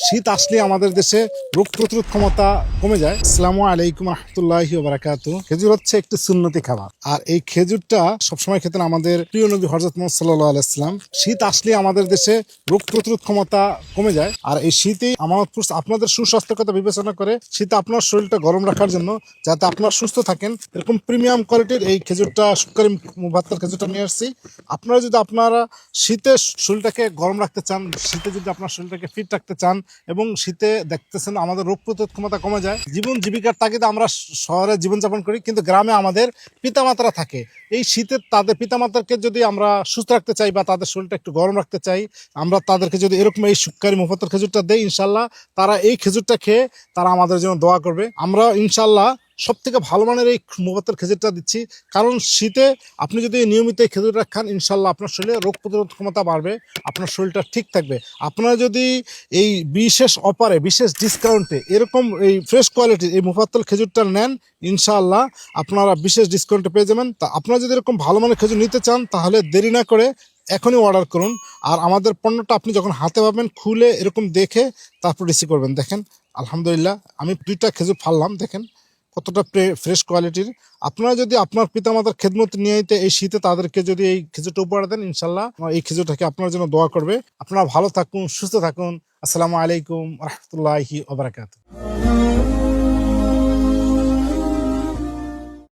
শীত আসলে আমাদের দেশে রোগ প্রতিরোধ ক্ষমতা কমে যায়। আসসালামু আলাইকুম রহমতুল্লাহি ওয়া বারাকাতুহু। খেজুর হচ্ছে একটি সুন্নতি খাবার, আর এই খেজুরটা সবসময় খেতেন আমাদের প্রিয় নবী হযরত মুহাম্মদ সাল্লাল্লাহু আলাইহি ওয়াসাল্লাম। শীত আসলে আমাদের দেশে রোগ প্রতিরোধ ক্ষমতা কমে যায়, আর এই শীতেই আপনাদের সুস্বাস্থ্যের কথা বিবেচনা করে শীতে আপনার শরীরটা গরম রাখার জন্য, যাতে আপনারা সুস্থ থাকেন, এরকম প্রিমিয়াম কোয়ালিটির এই খেজুরটা, সুকারি মুবাত্তার খেজুরটা নিয়ে আসছি। আপনারা শীতে শরীরটাকে গরম রাখতে চান, শীতে যদি আপনার শরীরটাকে ফিট রাখতে চান, এবং শীতে দেখতেছেন আমাদের রোগ প্রতিরোধ ক্ষমতা কমে যায়। জীবন জীবিকার তাগিদে আমরা শহরে জীবনযাপন করি, কিন্তু গ্রামে আমাদের পিতামাতারা থাকে। এই শীতে তাদের পিতামাতাকে যদি আমরা সুস্থ রাখতে চাই বা তাদের শরীরটা একটু গরম রাখতে চাই, আমরা তাদেরকে যদি এরকম এই সুকারি মুবাত্তার খেজুরটা দেই, ইনশাল্লাহ তারা এই খেজুরটা খেয়ে তারা আমাদের জন্য দোয়া করবে। আমরা ইনশাল্লাহ সব থেকে ভালো মানের এই মুবাত্তার খেজুরটা দিচ্ছি, কারণ শীতে আপনি যদি নিয়মিত এই খেজুরটা খান, ইনশাল্লাহ আপনার শরীরে রোগ প্রতিরোধ ক্ষমতা বাড়বে, আপনার শরীরটা ঠিক থাকবে। আপনারা যদি এই বিশেষ অফারে, বিশেষ ডিসকাউন্টে এরকম এই ফ্রেশ কোয়ালিটির এই মুফাত্তাল খেজুরটা নেন, ইনশাআল্লাহ আপনারা বিশেষ ডিসকাউন্টে পেয়ে যাবেন। তা আপনারা যদি এরকম ভালো মানের খেজুর নিতে চান, তাহলে দেরি না করে এখনই অর্ডার করুন। আর আমাদের পণ্যটা আপনি যখন হাতে পাবেন, খুলে এরকম দেখে তারপর রিসিভ করবেন। দেখেন আলহামদুলিল্লাহ, আমি 2টা খেজুর ফাললাম, দেখেন কতটা ফ্রেশ কোয়ালিটির। আপনারা যদি আপনার পিতামাতার খেদমত নিয়ে এই শীতে তাদেরকে যদি এই খেজুরটা উপহার দেন, ইনশাল্লাহ এই খেজুরটাকে আপনার জন্য দোয়া করবে। আপনারা ভালো থাকুন, সুস্থ থাকুন। আসসালামু আলাইকুম রহমতুল্লাহি ওয়া বারাকাতুহু।